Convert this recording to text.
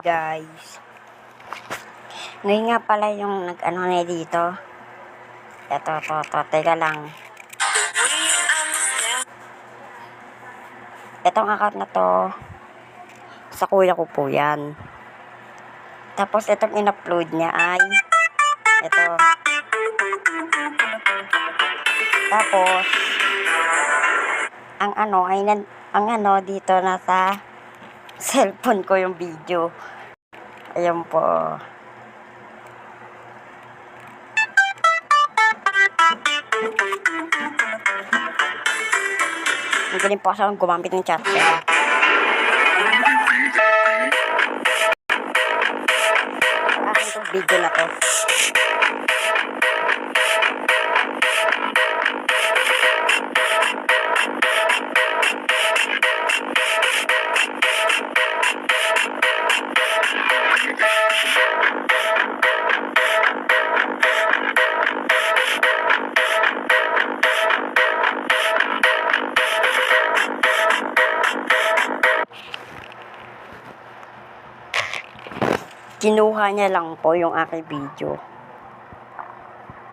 Guys, ngayon nga pala yung nag-ano na dito. Ito, teka lang. Itong account na to, sa kuya ko po yan. Tapos itong in-upload niya ay ito. Tapos ang ano dito nasa cellphone ko yung video. Ayan po. Ang galing po kasi akong gumamit ng chat. Akin itong video na to. Kinuha niya lang po yung aking video.